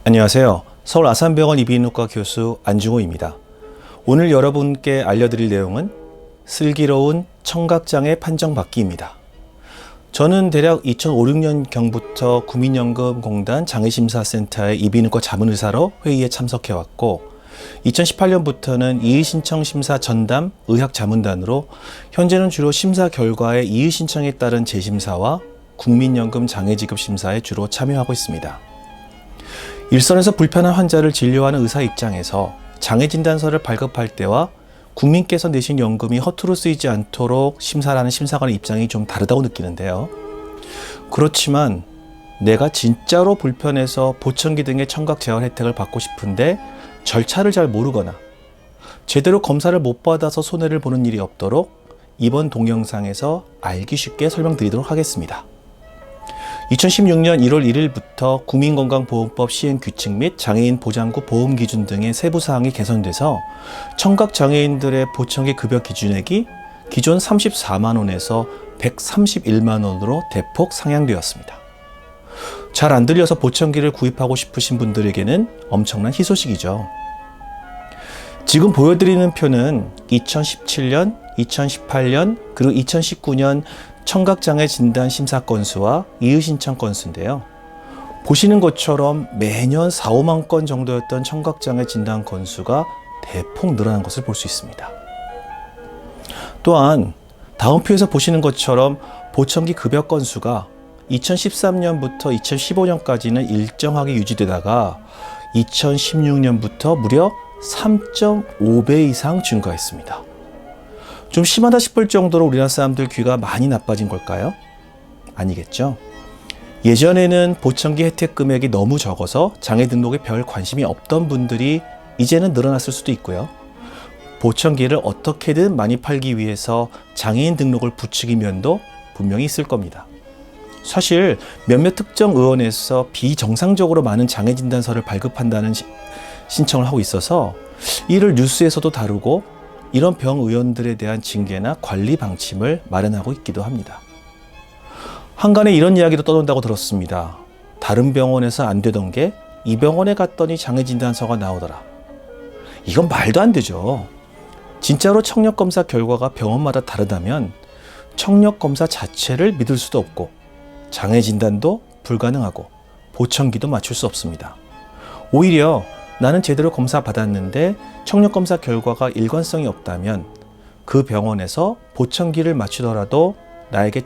안녕하세요. 서울 아산병원 이비인후과 교수 안중호입니다. 오늘 여러분께 알려드릴 내용은 슬기로운 청각장애 판정받기입니다. 저는 대략 2005-6년경부터 국민연금공단 장애심사센터의 이비인후과 자문의사로 회의에 참석해왔고 2018년부터는 이의신청심사 전담 의학자문단으로 현재는 주로 심사 결과에 이의신청에 따른 재심사와 국민연금 장애지급심사에 주로 참여하고 있습니다. 일선에서 불편한 환자를 진료하는 의사 입장에서 장애진단서를 발급할 때와 국민께서 내신 연금이 허투루 쓰이지 않도록 심사하는 심사관의 입장이 좀 다르다고 느끼는데요. 그렇지만 내가 진짜로 불편해서 보청기 등의 청각 재활 혜택을 받고 싶은데 절차를 잘 모르거나 제대로 검사를 못 받아서 손해를 보는 일이 없도록 이번 동영상에서 알기 쉽게 설명드리도록 하겠습니다. 2016년 1월 1일부터 국민건강보험법 시행규칙 및 장애인 보장구 보험기준 등의 세부사항이 개선돼서 청각장애인들의 보청기 급여 기준액이 기존 34만 원에서 131만 원으로 대폭 상향되었습니다. 잘 안 들려서 보청기를 구입하고 싶으신 분들에게는 엄청난 희소식이죠. 지금 보여드리는 표는 2017년, 2018년, 그리고 2019년 청각장애 진단 심사 건수와 이의신청 건수인데요. 보시는 것처럼 매년 4, 5만 건 정도였던 청각장애 진단 건수가 대폭 늘어난 것을 볼 수 있습니다. 또한 다음 표에서 보시는 것처럼 보청기 급여 건수가 2013년부터 2015년까지는 일정하게 유지되다가 2016년부터 무려 3.5배 이상 증가했습니다. 좀 심하다 싶을 정도로 우리나라 사람들 귀가 많이 나빠진 걸까요? 아니겠죠. 예전에는 보청기 혜택 금액이 너무 적어서 장애 등록에 별 관심이 없던 분들이 이제는 늘어났을 수도 있고요. 보청기를 어떻게든 많이 팔기 위해서 장애인 등록을 부추긴 면도 분명히 있을 겁니다. 사실 몇몇 특정 의원에서 비정상적으로 많은 장애 진단서를 발급한다는 신청을 하고 있어서 이를 뉴스에서도 다루고 이런 병 의원들에 대한 징계나 관리 방침을 마련하고 있기도 합니다. 한간에 이런 이야기도 떠돈다고 들었습니다. 다른 병원에서 안 되던 게 이 병원에 갔더니 장애진단서가 나오더라. 이건 말도 안 되죠. 진짜로 청력검사 결과가 병원마다 다르다면 청력검사 자체를 믿을 수도 없고 장애진단도 불가능하고 보청기도 맞출 수 없습니다. 오히려 나는 제대로 검사 받았는데 청력검사 결과가 일관성이 없다면 그 병원에서 보청기를 맞추더라도 나에게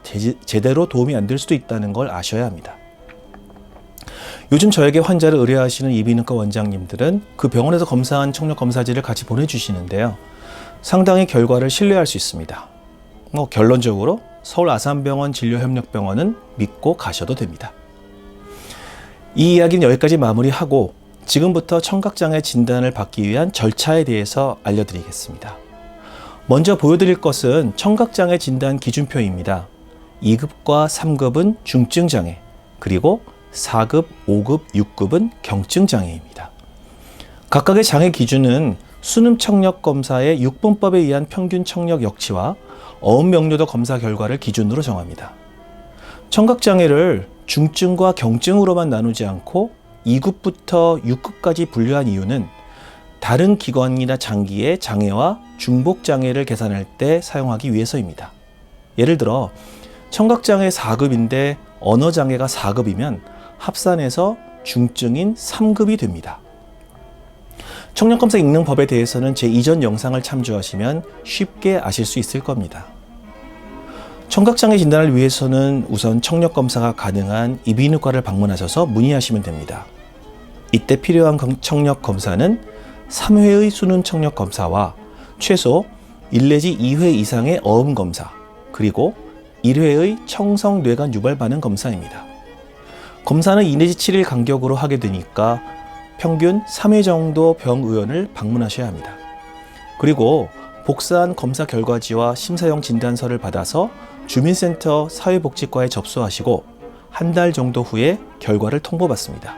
제대로 도움이 안 될 수도 있다는 걸 아셔야 합니다. 요즘 저에게 환자를 의뢰하시는 이비인후과 원장님들은 그 병원에서 검사한 청력검사지를 같이 보내주시는데요. 상당히 결과를 신뢰할 수 있습니다. 결론적으로 서울 아산병원 진료협력병원은 믿고 가셔도 됩니다. 이 이야기는 여기까지 마무리하고 지금부터 청각장애 진단을 받기 위한 절차에 대해서 알려드리겠습니다. 먼저 보여드릴 것은 청각장애 진단 기준표입니다. 2급과 3급은 중증장애, 그리고 4급, 5급, 6급은 경증장애입니다. 각각의 장애 기준은 수능청력검사의 6분법에 의한 평균 청력 역치와 어음명료도 검사 결과를 기준으로 정합니다. 청각장애를 중증과 경증으로만 나누지 않고 2급부터 6급까지 분류한 이유는 다른 기관이나 장기의 장애와 중복장애를 계산할 때 사용하기 위해서입니다. 예를 들어 청각장애 4급인데 언어장애가 4급이면 합산해서 중증인 3급이 됩니다. 청력검사 읽는 법에 대해서는 제 이전 영상을 참조하시면 쉽게 아실 수 있을 겁니다. 청각장애 진단을 위해서는 우선 청력검사가 가능한 이비인후과를 방문하셔서 문의하시면 됩니다. 이때 필요한 청력검사는 3회의 수능 청력검사와 최소 1 내지 2회 이상의 어음검사, 그리고 1회의 청성뇌관 유발 반응 검사입니다. 검사는 2 내지 7일 간격으로 하게 되니까 평균 3회 정도 병의원을 방문하셔야 합니다. 그리고 복사한 검사 결과지와 심사용 진단서를 받아서 주민센터 사회복지과에 접수하시고 한 달 정도 후에 결과를 통보받습니다.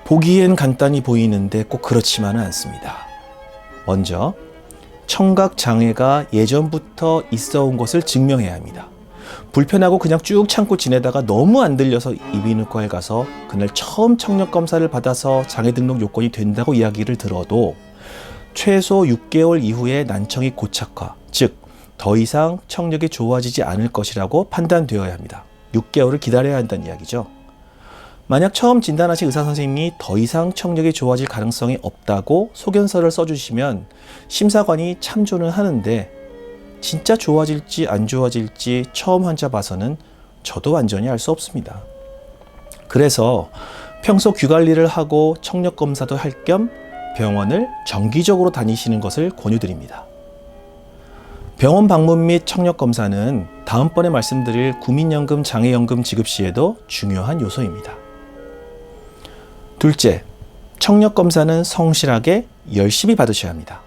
보기엔 간단히 보이는데 꼭 그렇지만은 않습니다. 먼저 청각 장애가 예전부터 있어 온 것을 증명해야 합니다. 불편하고 그냥 쭉 참고 지내다가 너무 안 들려서 이비인후과에 가서 그날 처음 청력검사를 받아서 장애 등록 요건이 된다고 이야기를 들어도 최소 6개월 이후에 난청이 고착화, 즉 더 이상 청력이 좋아지지 않을 것이라고 판단되어야 합니다. 6개월을 기다려야 한다는 이야기죠. 만약 처음 진단하신 의사 선생님이 더 이상 청력이 좋아질 가능성이 없다고 소견서를 써주시면 심사관이 참조는 하는데 진짜 좋아질지 안 좋아질지 처음 환자 봐서는 저도 완전히 알 수 없습니다. 그래서 평소 귀 관리를 하고 청력 검사도 할 겸 병원을 정기적으로 다니시는 것을 권유드립니다. 병원 방문 및 청력 검사는 다음번에 말씀드릴 국민연금 장애연금 지급 시에도 중요한 요소입니다. 둘째, 청력 검사는 성실하게 열심히 받으셔야 합니다.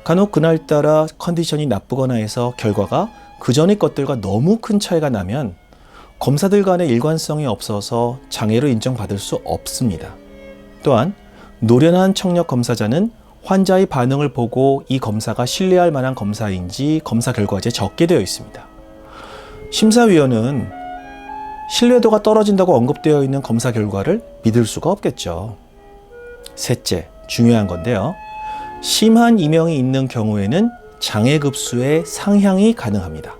간혹 그날따라 컨디션이 나쁘거나 해서 결과가 그전의 것들과 너무 큰 차이가 나면 검사들 간의 일관성이 없어서 장애로 인정받을 수 없습니다. 또한 노련한 청력 검사자는 환자의 반응을 보고 이 검사가 신뢰할 만한 검사인지 검사 결과지에 적게 되어 있습니다. 심사위원은 신뢰도가 떨어진다고 언급되어 있는 검사 결과를 믿을 수가 없겠죠. 셋째, 중요한 건데요. 심한 이명이 있는 경우에는 장애급수의 상향이 가능합니다.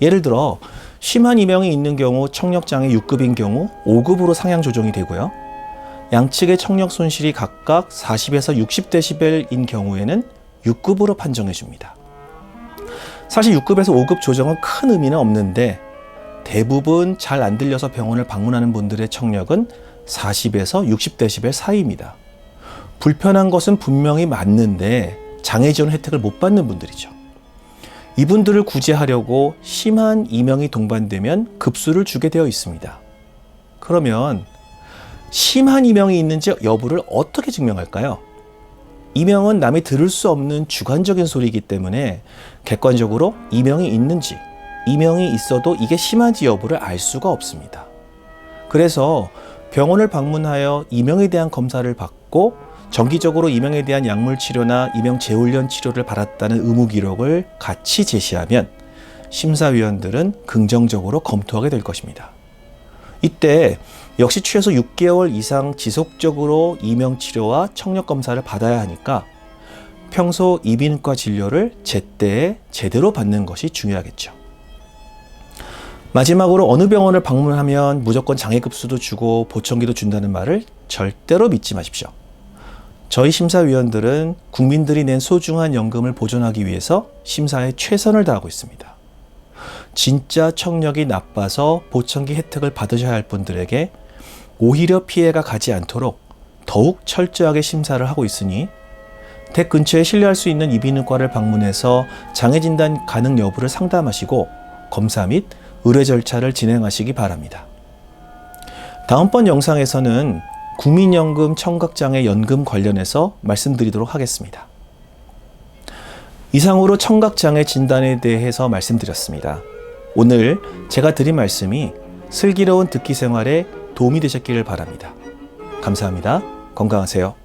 예를 들어 심한 이명이 있는 경우 청력장애 6급인 경우 5급으로 상향 조정이 되고요. 양측의 청력 손실이 각각 40에서 60dB인 경우에는 6급으로 판정해 줍니다. 사실 6급에서 5급 조정은 큰 의미는 없는데 대부분 잘 안 들려서 병원을 방문하는 분들의 청력은 40에서 60dB 사이입니다. 불편한 것은 분명히 맞는데 장애 지원 혜택을 못 받는 분들이죠. 이분들을 구제하려고 심한 이명이 동반되면 급수를 주게 되어 있습니다. 그러면 심한 이명이 있는지 여부를 어떻게 증명할까요? 이명은 남이 들을 수 없는 주관적인 소리이기 때문에 객관적으로 이명이 있는지, 이명이 있어도 이게 심한지 여부를 알 수가 없습니다. 그래서 병원을 방문하여 이명에 대한 검사를 받고 정기적으로 이명에 대한 약물 치료나 이명 재훈련 치료를 받았다는 의무 기록을 같이 제시하면 심사위원들은 긍정적으로 검토하게 될 것입니다. 이때 역시 최소 6개월 이상 지속적으로 이명 치료와 청력 검사를 받아야 하니까 평소 이비인후과 진료를 제때에 제대로 받는 것이 중요하겠죠. 마지막으로 어느 병원을 방문하면 무조건 장애급수도 주고 보청기도 준다는 말을 절대로 믿지 마십시오. 저희 심사위원들은 국민들이 낸 소중한 연금을 보존하기 위해서 심사에 최선을 다하고 있습니다. 진짜 청력이 나빠서 보청기 혜택을 받으셔야 할 분들에게 오히려 피해가 가지 않도록 더욱 철저하게 심사를 하고 있으니 댁 근처에 신뢰할 수 있는 이비인후과를 방문해서 장애 진단 가능 여부를 상담하시고 검사 및 의뢰 절차를 진행하시기 바랍니다. 다음번 영상에서는 국민연금 청각장애 연금 관련해서 말씀드리도록 하겠습니다. 이상으로 청각장애 진단에 대해서 말씀드렸습니다. 오늘 제가 드린 말씀이 슬기로운 듣기 생활에 도움이 되셨기를 바랍니다. 감사합니다. 건강하세요.